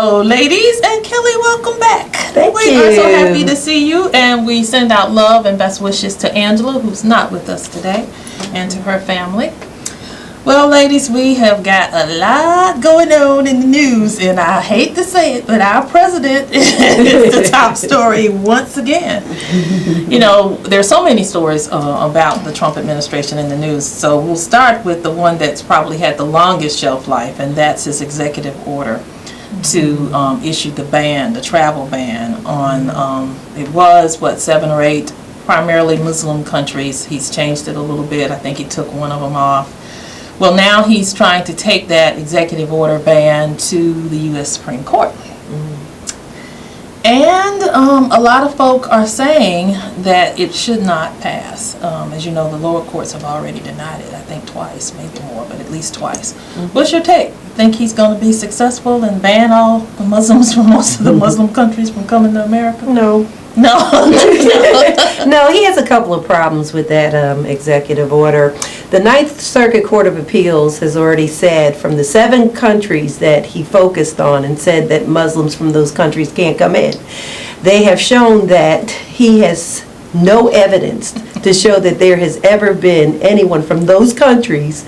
Hello, ladies, and Kelly, welcome back. Thank We you. are so happy to see you, and we send out love and best wishes to Angela, who's not with us today, and to her family. Well, ladies, we have got a lot going on in the news, and I hate to say it, but our president is the top story once again. You know, there's so many stories about the Trump administration in the news, so we'll start with the one that's probably had the longest shelf life, and that's his executive order to issue the travel ban on, it was, 7 or 8 primarily Muslim countries. He's changed it a little bit. I think he took one of them off. Well, now he's trying to take that executive order ban to the U.S. Supreme Court. And a lot of folk are saying that it should not pass. As you know, the lower courts have already denied it, I think twice, maybe more, but at least twice. What's your take? Think he's going to be successful and ban all the Muslims from most of the Muslim countries from coming to America? No. No. No, he has a couple of problems with that executive order. The Ninth Circuit Court of Appeals has already said from the 7 countries that he focused on and said that Muslims from those countries can't come in, they have shown that he has no evidence to show that there has ever been anyone from those countries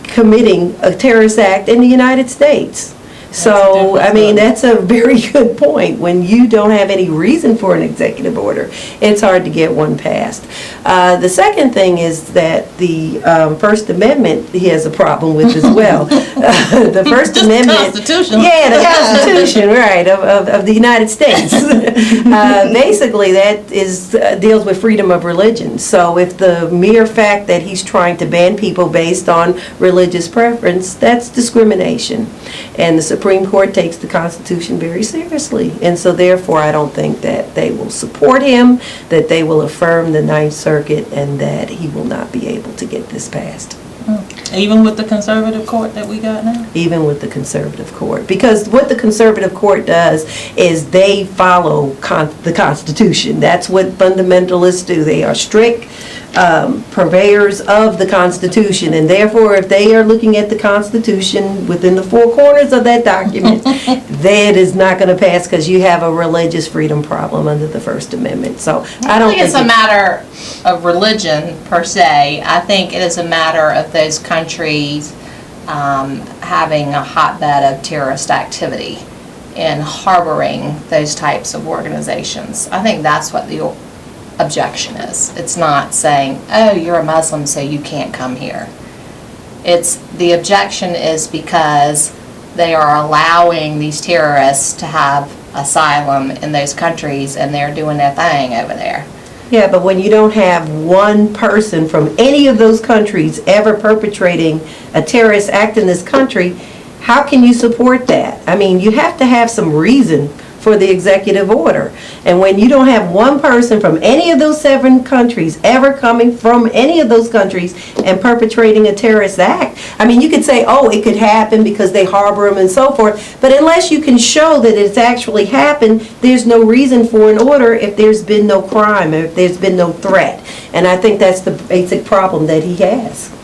committing a terrorist act in the United States. So, I mean, that's a very good point. When you don't have any reason for an executive order, it's hard to get one passed. The second thing is that the First Amendment he has a problem with as well. The First Amendment. The Constitution. Yeah, the Constitution, right, of the United States. Basically, that deals with freedom of religion. So if the mere fact that he's trying to ban people based on religious preference, that's discrimination. And the Supreme Court takes the Constitution very seriously, and so therefore I don't think that they will support him, that they will affirm the Ninth Circuit, and that he will not be able to get this passed. Even with the conservative court that we got now? Even with the conservative court. Because what the conservative court does is they follow the Constitution. That's what fundamentalists do. They are strict purveyors of the Constitution, and therefore if they are looking at the Constitution within the 4 corners of that document, that is not going to pass because you have a religious freedom problem under the First Amendment. So I don't think it's a matter of religion per se. I think it is a matter of those countries having a hotbed of terrorist activity and harboring those types of organizations. I think that's what the objection is. It's not saying, oh, you're a Muslim so you can't come here. The objection is because they are allowing these terrorists to have asylum in those countries and they're doing their thing over there. Yeah, but when you don't have one person from any of those countries ever perpetrating a terrorist act in this country, how can you support that? I mean, you have to have some reason for the executive order. And when you don't have one person from any of those 7 countries ever coming from any of those countries and perpetrating a terrorist act, I mean, you could say, oh, it could happen because they harbor them and so forth, but unless you can show that it's actually happened, there's no reason for an order if there's been no crime, if there's been no threat. And I think that's the basic problem that he has.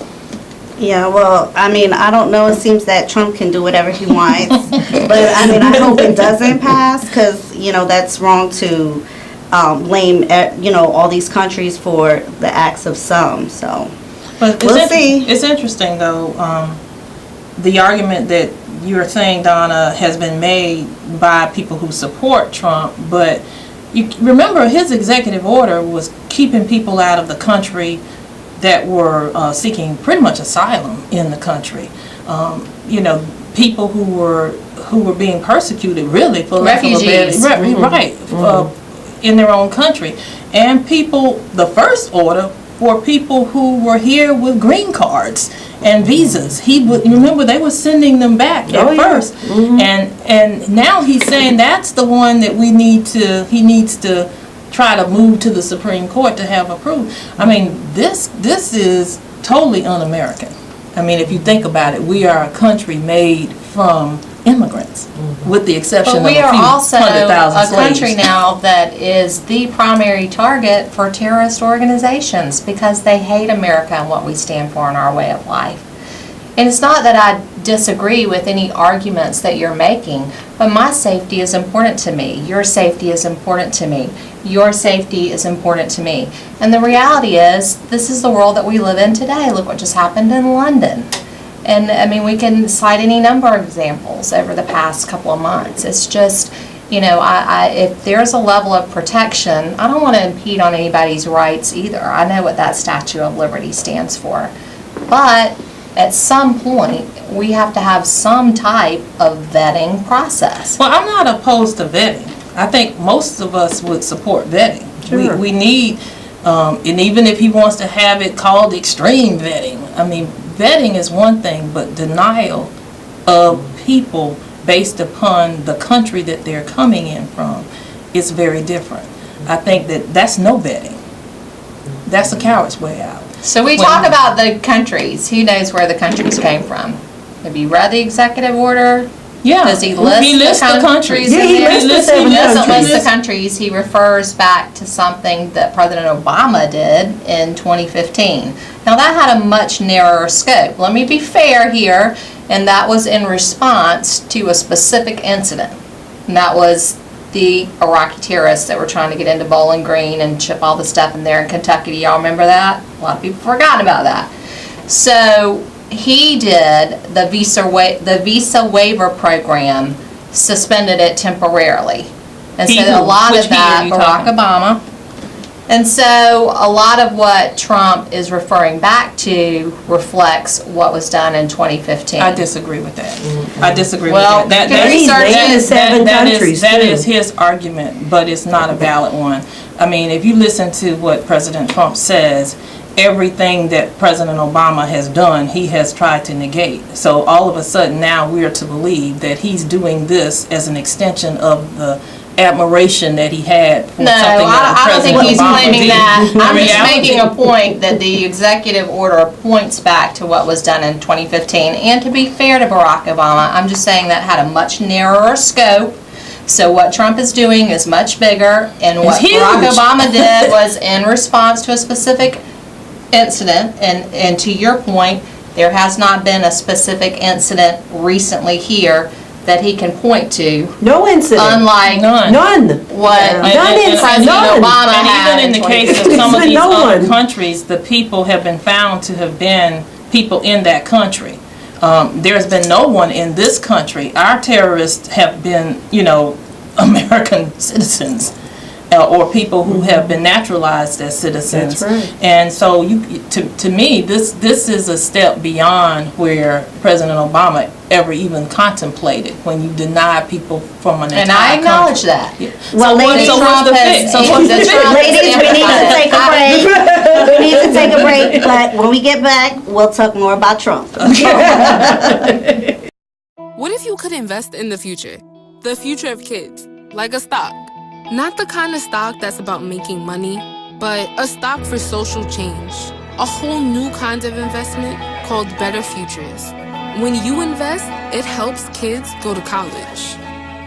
Yeah, well, I mean, I don't know. It seems that Trump can do whatever he wants. But, I mean, I hope it doesn't pass because, you know, that's wrong to blame, you know, all these countries for the acts of some. So, But we'll see. It's interesting, though, the argument that you're saying, Donna, has been made by people who support Trump, but you remember his executive order was keeping people out of the country that were seeking pretty much asylum in the country. You know, people who were being persecuted really for refugees, in their own country, and the first order for people who were here with green cards and visas. Remember they were sending them back at first, and now he's saying that's the one that he needs to try to move to the Supreme Court to have approved. I mean, this is totally un-American. I mean, if you think about it, we are a country made from immigrants, with the exception of a few 100,000 slaves. But we are also a country now that is the primary target for terrorist organizations because they hate America and what we stand for in our way of life. And it's not that I disagree with any arguments that you're making, But my safety is important to me. Your safety is important to me. Your safety is important to me. And the reality is, this is the world that we live in today. Look what just happened in London. And I mean, we can cite any number of examples over the past couple of months. It's just, you know, if there's a level of protection, I don't want to impede on anybody's rights either. I know what that Statue of Liberty stands for. But at some point, we have to have some type of vetting process. Well, I'm not opposed to vetting. I think most of us would support vetting. Sure. We need, and even if he wants to have it called extreme vetting, I mean, vetting is one thing, but denial of people based upon the country that they're coming in from is very different. I think that's no vetting. That's a coward's way out. So we talk about the countries. Who knows where the countries came from? Have you read the executive order? Yeah. Does he list the countries? Yeah, he lists the 7 He doesn't countries. list the countries. He refers back to something that President Obama did in 2015. Now that had a much narrower scope. Let me be fair here, and that was in response to a specific incident. And that was the Iraqi terrorists that were trying to get into Bowling Green and ship all the stuff in there in Kentucky. Do y'all remember that? A lot of people forgotten about that. So he did the visa waiver program, suspended it temporarily. And so a lot of that, Barack Obama. And so a lot of what Trump is referring back to reflects what was done in 2015. I disagree with that. I disagree Well, with that. you can research it. That is his argument, but it's not a valid one. I mean, if you listen to what President Trump says, everything that President Obama has done, he has tried to negate. So all of a sudden now we are to believe that he's doing this as an extension of the admiration that he had for something that I don't think President he's Obama claiming did. that. I'm just Reality. making a point that the executive order points back to what was done in 2015. And to be fair to Barack Obama, I'm just saying that had a much narrower scope. So what Trump is doing is much bigger, and what Barack Obama did was in response to a specific incident. And to your point, there has not been a specific incident recently here that he can point to. No incident. Unlike None. what President Obama had. And even in the case of some of these other countries, the people have been found to have been people in that country. There's been no one in this country. Our terrorists have been, you know, American citizens. Or people who have been naturalized as citizens. That's right. And so, to me, this is a step beyond where President Obama ever even contemplated when you deny people from an entire country. And I acknowledge that. Yeah. Well, ladies, so what's the fix? ladies, we need to take a break. We need to take a break, but when we get back, we'll talk more about Trump. What if you could invest in the future? The future of kids, like a stock. Not the kind of stock that's about making money, but a stock for social change. A whole new kind of investment called Better Futures. When you invest, it helps kids go to college.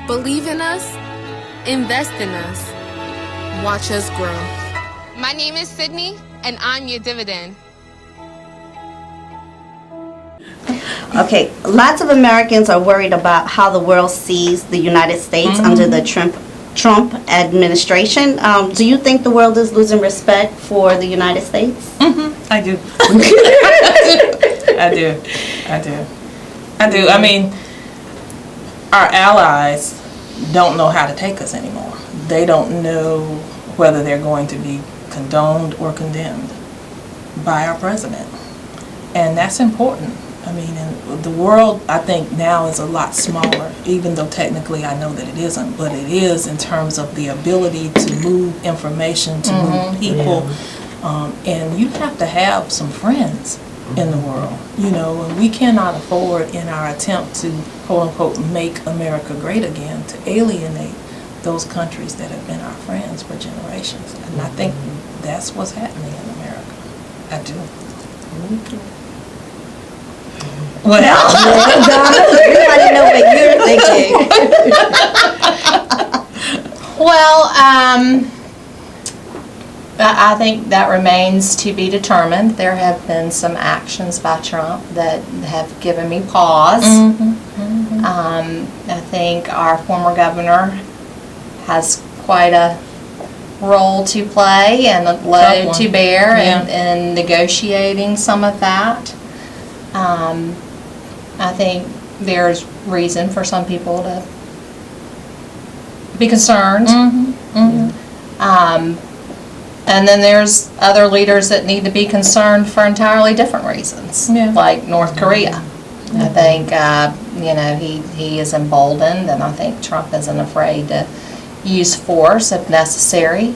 Believe in us, invest in us, watch us grow. My name is Sydney, and I'm your dividend. Okay, lots of Americans are worried about how the world sees the United States under the Trump administration. Do you think the world is losing respect for the United States? I do. I do. I mean, our allies don't know how to take us anymore. They don't know whether they're going to be condoned or condemned by our president. And that's important. I mean, and the world, I think, now is a lot smaller, even though technically I know that it isn't, but it is in terms of the ability to move information, to move people. And you have to have some friends in the world, you know, and we cannot afford in our attempt to, quote unquote, make America great again, to alienate those countries that have been our friends for generations. And I think that's what's happening in America. I do. Well, Everybody know what you're thinking. Well, I think that remains to be determined. There have been some actions by Trump that have given me pause. I think our former governor has quite a role to play and a load to bear in negotiating some of that. I think there's reason for some people to be concerned. And then there's other leaders that need to be concerned for entirely different reasons, like North Korea. I think, he is emboldened, and I think Trump isn't afraid to use force if necessary.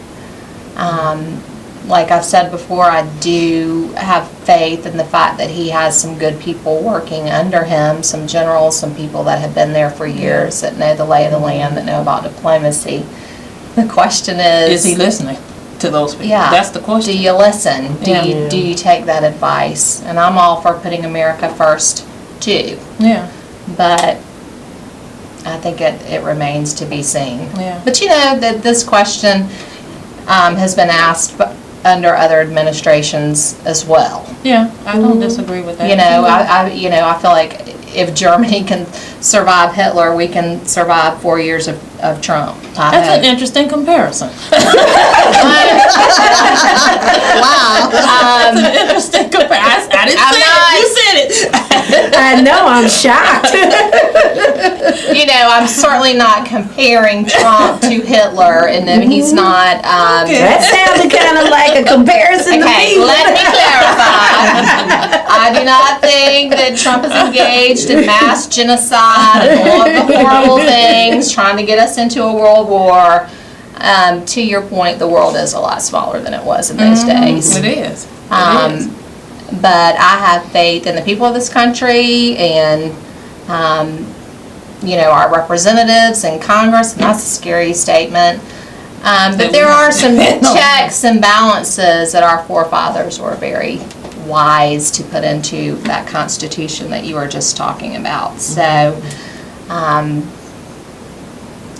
Like I've said before, I do have faith in the fact that he has some good people working under him, some generals, some people that have been there for years, that know the lay of the land, that know about diplomacy. The question is he listening to those people? Yeah. That's the question. Do you listen? Do you take that advice? And I'm all for putting America first, too. Yeah. But I think it remains to be seen. Yeah. But that this question has been asked under other administrations as well. Yeah, I don't disagree with that. I feel like if Germany can survive Hitler, we can survive 4 years of Trump. That's an interesting comparison. Wow. That's an interesting comparison. I didn't say it. You said it. I know, I'm shocked. I'm certainly not comparing Trump to Hitler, and he's not. That sounded kind of like a comparison to Okay, me. let me clarify. I do not think that Trump is engaged in mass genocide and all of the horrible things, trying to get us into a world war. To your point, the world is a lot smaller than it was in those days. It is. But I have faith in the people of this country and, our representatives in Congress, and that's a scary statement. But there are some checks and balances that our forefathers were very wise to put into that Constitution that you were just talking about. So,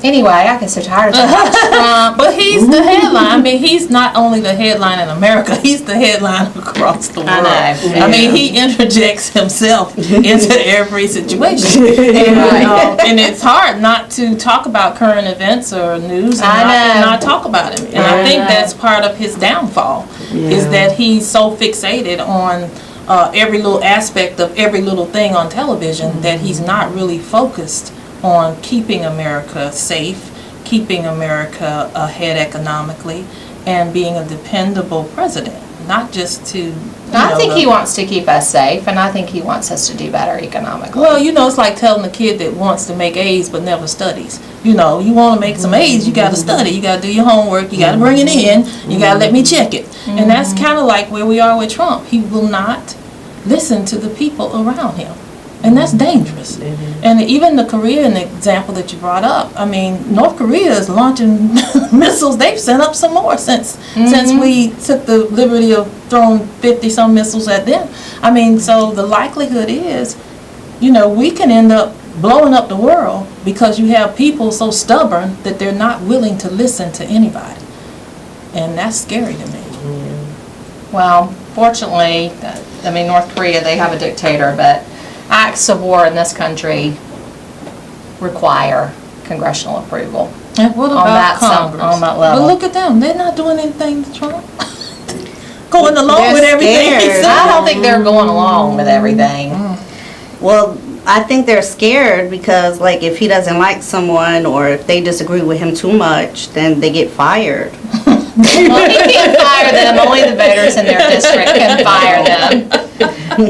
anyway, I get so tired of talking about Trump. But he's the headline. I mean, he's not only the headline in America, he's the headline across the world. I know. I mean, he interjects himself into every situation. And it's hard not to talk about current events or news and not talk about him. And I think that's part of his downfall, is that he's so fixated on every little aspect of every little thing on television that he's not really focused on keeping America safe, keeping America ahead economically, and being a dependable president, not just to... I think he wants to keep us safe, and I think he wants us to do better economically. Well, it's like telling a kid that wants to make A's but never studies. You want to make some A's, you got to study, you got to do your homework, you got to bring it in, you got to let me check it. And that's kind of like where we are with Trump. He will not listen to the people around him. And that's dangerous. And even the Korean example that you brought up, I mean, North Korea is launching missiles. They've sent up some more since we took the liberty of throwing 50-some missiles at them. I mean, so the likelihood is, we can end up blowing up the world because you have people so stubborn that they're not willing to listen to anybody. And that's scary to me. Well, fortunately, North Korea, they have a dictator, but acts of war in this country require congressional approval. And what about Congress? On that level. But look at them. They're not doing anything to Trump. Going along with everything he scared. said. I don't think they're going along with everything. Well, I think they're scared because, like, if he doesn't like someone or if they disagree with him too much, then they get fired. Well, he can't fire them. Only the voters in their district can fire them.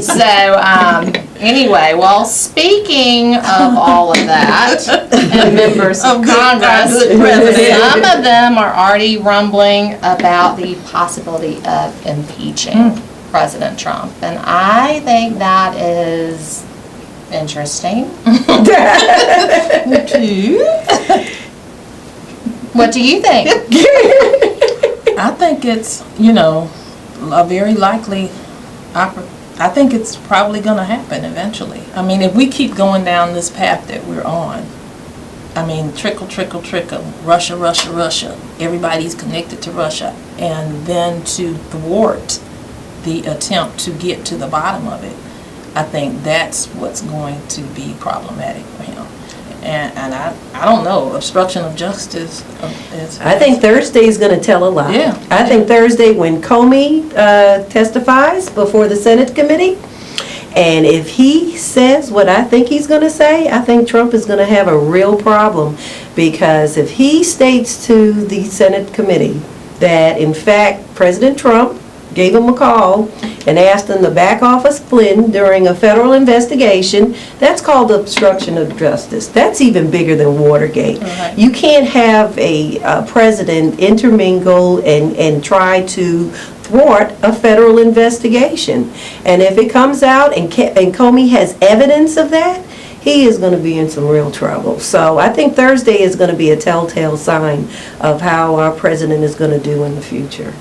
So, anyway, well, speaking of all of that, and members of Congress, some of them are already rumbling about the possibility of impeaching President Trump. And I think that is interesting. What do you think? I think it's, a very likely, I think it's probably going to happen eventually. I mean, if we keep going down this path that we're on, I mean, trickle, trickle, trickle, Russia, Russia, Russia. Everybody's connected to Russia. And then to thwart the attempt to get to the bottom of it, I think that's what's going to be problematic for him. And I don't know, obstruction of justice is... I think Thursday's going to tell a lot. Yeah. I think Thursday when Comey testifies before the Senate committee, and if he says what I think he's going to say, I think Trump is going to have a real problem. Because if he states to the Senate committee that, in fact, President Trump gave him a call and asked him to back off of Flynn during a federal investigation, that's called obstruction of justice. That's even bigger than Watergate. Right. You can't have a president intermingle and try to thwart a federal investigation. And if it comes out and Comey has evidence of that, he is going to be in some real trouble. So I think Thursday is going to be a telltale sign of how our president is going to do in the future.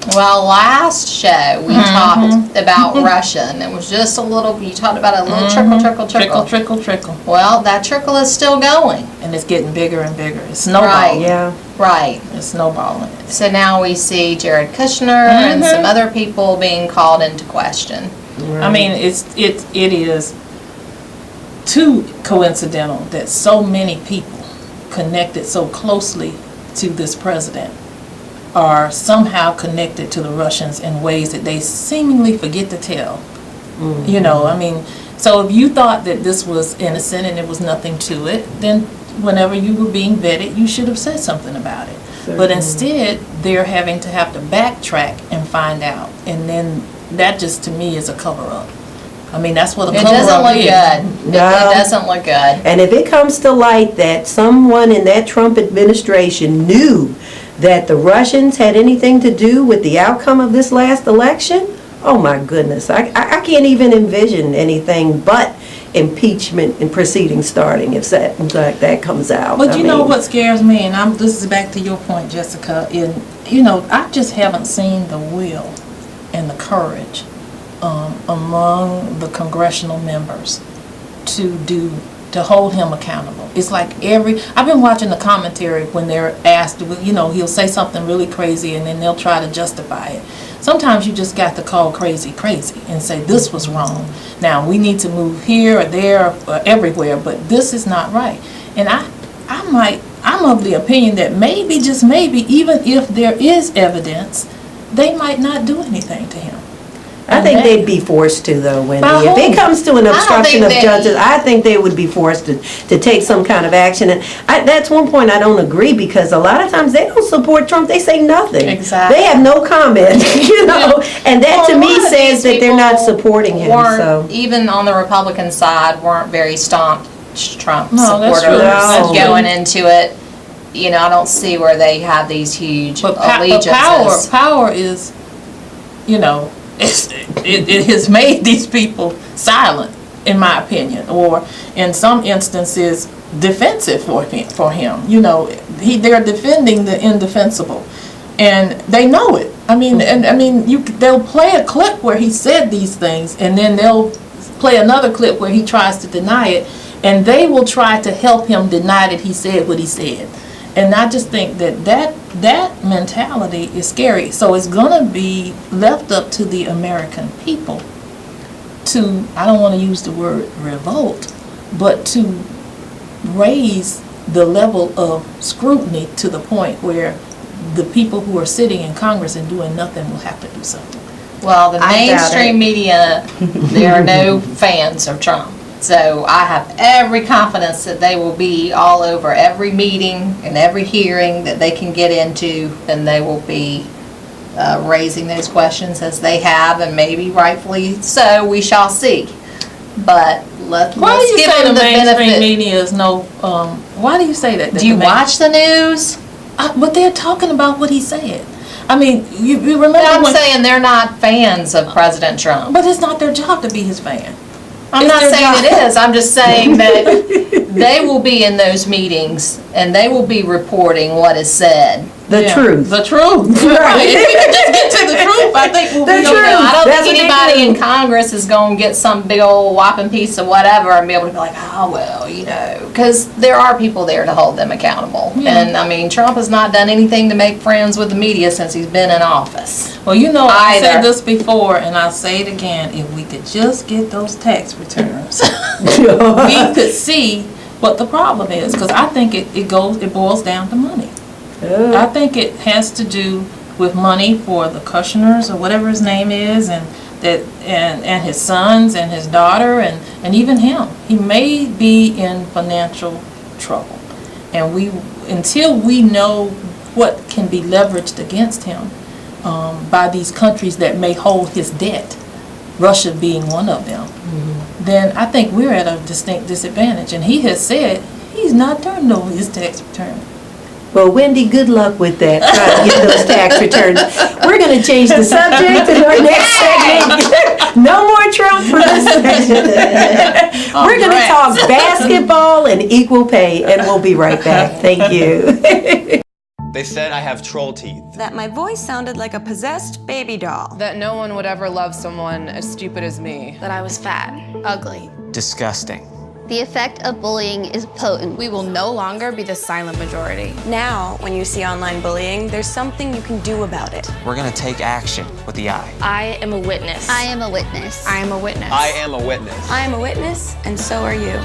Well, last show we talked about Russia, and it was just a little, you talked about a little trickle, trickle, trickle. Trickle, trickle, trickle. Well, that trickle is still going. And it's getting bigger and bigger. It's snowballing. Yeah. Right. It's snowballing. So now we see Jared Kushner and some other people being called into question. I mean, it is too coincidental that so many people connected so closely to this president are somehow connected to the Russians in ways that they seemingly forget to tell. You know, I mean, so if you thought that this was innocent and there was nothing to it, then whenever you were being vetted, you should have said something about it. But instead, they're having to have to backtrack and find out. And then that just, to me, is a cover-up. I mean, that's what a It cover-up doesn't is. look good. It doesn't look good. And if it comes to light that someone in that Trump administration knew that the Russians had anything to do with the outcome of this last election, oh my goodness, I can't even envision anything but impeachment and proceedings starting if that comes out. But you know what scares me, and this is back to your point, Jessica, I just haven't seen the will and the courage among the congressional members to hold him accountable. It's like I've been watching the commentary when they're asked, he'll say something really crazy and then they'll try to justify it. Sometimes you just got to call crazy and say this was wrong. Now we need to move here or there or everywhere, but this is not right. And I'm of the opinion that maybe, just maybe, even if there is evidence, they might not do anything to him. I think they'd be forced to, though, Wendy. By If whom? it comes to an obstruction of they- justice, I think they would be forced to take some kind of action. And that's one point I don't agree, because a lot of times they don't support Trump. They say nothing. Exactly. They have no comment, And that to Well, a me lot of says these that they're not people supporting him. weren't, So even on the Republican side, weren't very staunch Trump No, that's supporters true. That's true. going into it. I don't see where they have these huge But allegiances. power is, it has made these people silent, in my opinion, or in some instances defensive for him. They're defending the indefensible, and they know it. They'll play a clip where he said these things, and then they'll play another clip where he tries to deny it, and they will try to help him deny that he said what he said. And I just think that mentality is scary. So it's going to be left up to the American people to, I don't want to use the word revolt, but to raise the level of scrutiny to the point where the people who are sitting in Congress and doing nothing will have to do something. Well, the I doubt mainstream it. media, there are no fans of Trump. So I have every confidence that they will be all over every meeting and every hearing that they can get into, and they will be raising those questions as they have, and maybe rightfully so, we shall see. But let's Why do you give say them the the mainstream benefit. media is no, why do you say that? Do you watch the news? But they're talking about what he said. You remember I'm when... saying they're not fans of President Trump. But it's not their job to be his fan. I'm It's not their saying job. it is. I'm just saying that they will be in those meetings and they will be reporting what is said. the truth. The truth. Right. If we could just get to the truth I think we'll The be truth. I don't That's think what they anybody do. in Congress is going to get some big old whopping piece of whatever and be able to be like, oh, well, because there are people there to hold them accountable. And, I mean, Trump has not done anything to make friends with the media since he's been in office. Well, I Either. said this before, and I'll say it again. If we could just get those tax returns, we could see what the problem is. Because I think it boils down to money. I think it has to do with money for the Kushners or whatever his name is, and his sons and his daughter and even him. He may be in financial trouble, and until we know what can be leveraged against him by these countries that may hold his debt, Russia being one of them, then I think we're at a distinct disadvantage. And he has said he's not turning over his tax return. Well, Wendy, good luck with that, trying to get those tax returns. We're going to change the subject in our next segment. No more Trump for this section. We're going to talk basketball and equal pay, and we'll be right back. Thank you. They said I have troll teeth. That my voice sounded like a possessed baby doll. That no one would ever love someone as stupid as me. That I was fat, ugly. Disgusting. The effect of bullying is potent. We will no longer be the silent majority. Now, when you see online bullying, there's something you can do about it. We're gonna take action with the I. I am a witness. I am a witness. I am a witness. I am a witness. I am a witness, and so are you.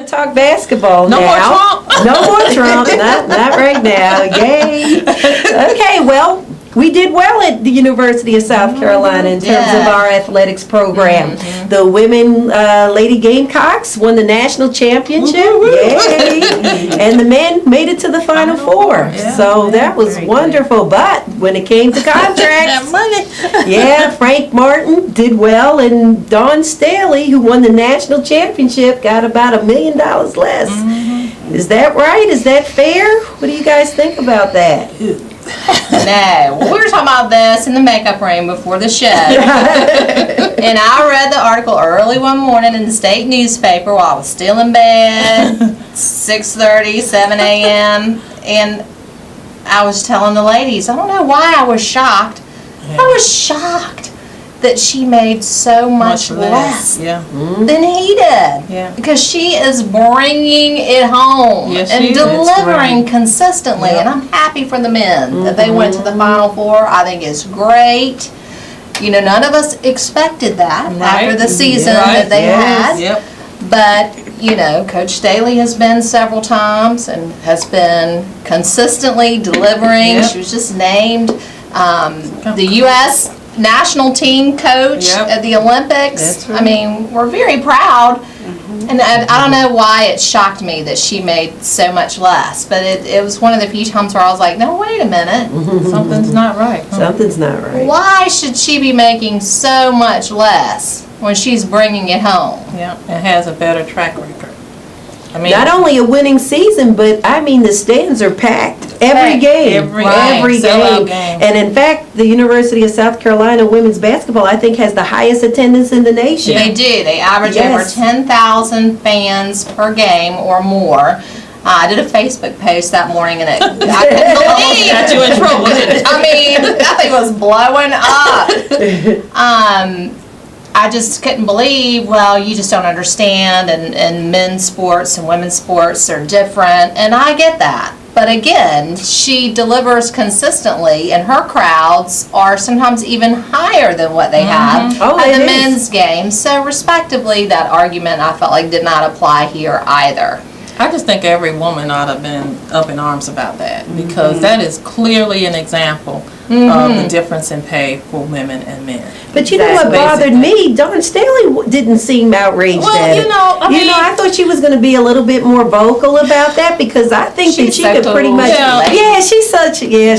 Talk basketball No now. more Trump. No more Trump. Not right now. Yay. Okay, well, we did well at the University of South Carolina in terms of our athletics program. The women Lady Gamecocks won the national championship. Yay. And the men made it to the Final Four. Yeah. So that was Very wonderful. But when it came to contracts, That money. yeah, Frank Martin did well, and Dawn Staley, who won the national championship, got about $1 million less. Is that right? Is that fair? What do you guys think about that? No. Well, we were talking about this in the makeup room before the show. And I read the article early one morning in the state newspaper while I was still in bed, 6:30, 7 a.m. And I was telling the ladies, I don't know why I was shocked. I was shocked that she made so much less Yeah. than he did. Yeah. Because she is bringing it home Yes, and she is. delivering That's consistently. Yep. And I'm happy for the men that they went to the Final Four. I think it's great. You know, none of us expected that after the season that they had. Yep. But, you know, Coach Staley has been several times and has been consistently delivering. Yep. She was just named the U.S. national team coach Yep. at the Olympics. That's right. I mean, we're very proud. And I don't know why it shocked me that she made so much less, but it was one of the few times where I was like, no, wait a minute. Something's not right. Something's not right. Why should she be making so much less when she's bringing it home? Yeah, and has a better track record. I mean, Not only a winning season, but I mean the stands are packed every Packed. game. Every Every game. Sellout game. game. And in fact, the University of South Carolina women's basketball, I think, has the highest attendance in the nation. They do. They average Yes. over 10,000 fans per game or more. I did a Facebook post that morning, and I couldn't believe got you in trouble, didn't it? I mean, that thing was blowing up. I just couldn't believe, well, you just don't understand, and men's sports and women's sports are different, and I get that. But again, she delivers consistently, and her crowds are sometimes even higher than what they have Oh, at it the is. men's game. So respectively, that argument I felt like did not apply here either. I just think every woman ought to have been up in arms about that, because that is clearly an example of the difference in pay for women and men. But you know what bothered me? Dawn Staley didn't seem outraged Well, at it. you know, I mean- I thought she was going to be a little bit more vocal about that, because I think that She's she so could pretty cool. much. Yeah. She's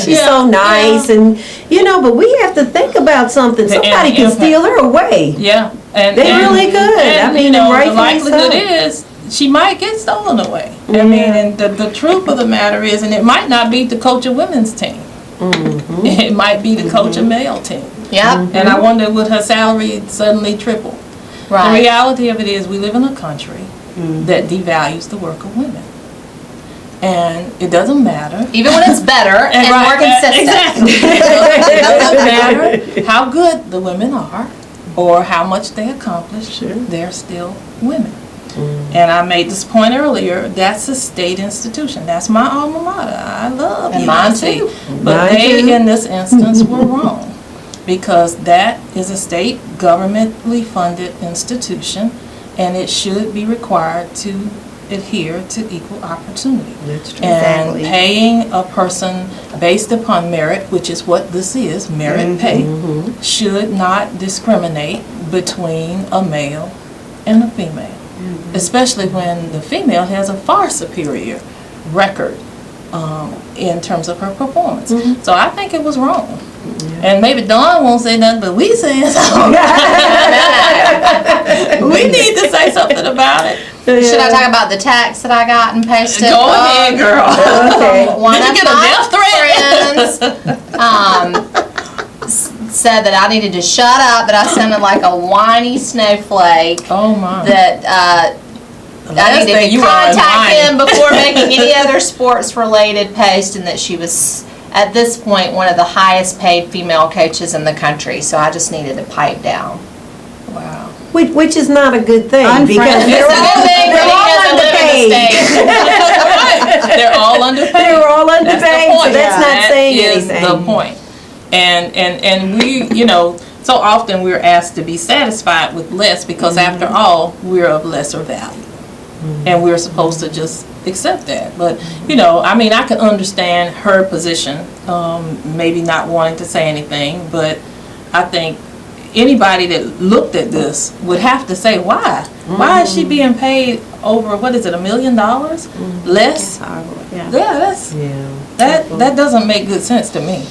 Yeah, so nice, yeah. and but we have to think about something. Somebody and can impact. steal her away. Yeah, and They really could. And, I mean, you know, the rightfully likelihood so. is she might get stolen away. I mean, and the truth of the matter is, and it might not be the coach of women's team. It might be the coach of male team. Yep. And I wonder, would her salary suddenly triple? The Right. reality of it is, we live in a country that devalues the work of women. And it doesn't matter. Even when it's better and Right, more consistent. Exactly. It doesn't matter how good the women are or how much they accomplish. They're still women. And I made this point earlier, that's a state institution. That's my alma mater. I love And mine UNC. too. But Mine they, too. in this instance, were wrong. Because that is a state governmentally funded institution, and it should be required to adhere to equal opportunity. That's true. And Exactly. paying a person based upon merit, which is what this is, merit pay, should not discriminate between a male and a female. Especially when the female has a far superior record in terms of her performance. So I think it was wrong. And maybe Dawn won't say nothing, but we saying something. We need to say something about it. Should I talk about the text that I got and posted? Go ahead, girl. Okay. One Did you of get a my death threat? friends said that I needed to shut up, that I sounded like a whiny snowflake, Oh my. that I needed to you are contact whiny. him before making any other sports-related post, and that she was, at this point, one of the highest paid female coaches in the country, so I just needed to pipe down. Wow. Which is not a good thing, Unfriended. because It's a good thing they're that all he doesn't live in the underpaid. state. Right. They're all underpaid. They're all That's the underpaid, so point. that's not That saying is anything. the point. And we, you know, so often we're asked to be satisfied with less because after all, we're of lesser value. And we're supposed to just accept that. But, you know, I mean, I can understand her position, maybe not wanting to say anything, but I think anybody that looked at this would have to say, why? Why is she being paid over, what is it, $1 million less? Yeah. Yeah, that's, Yeah. that doesn't make good sense to me.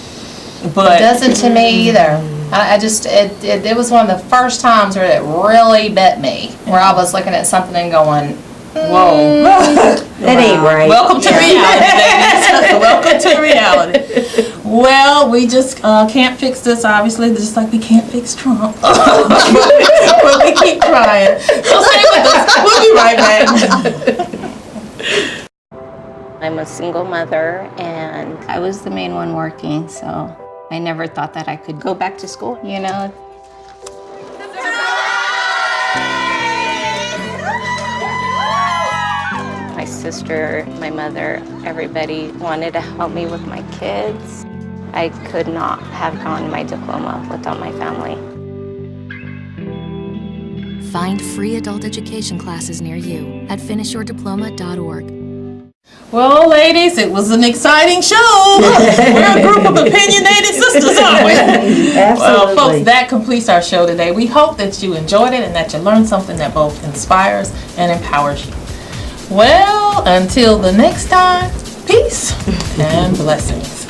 It But doesn't to me either. I just, it was one of the first times where it really bit me, where I was looking at something and going, whoa. That ain't right. Welcome to reality, ladies. Welcome to reality. Well, we just can't fix this, obviously, just like we can't fix Trump. But we keep trying. So stay with us. We'll be right back. I'm a single mother, and I was the main one working, so I never thought that I could go back to school, you know? My sister, my mother, everybody wanted to help me with my kids. I could not have gotten my diploma without my family. Find free adult education classes near you at finishyourdiploma.org. Well, ladies, it was an exciting show. We're a group of opinionated sisters, aren't we? Absolutely. Well, folks, that completes our show today. We hope that you enjoyed it and that you learned something that both inspires and empowers you. Well, until the next time, peace and blessings.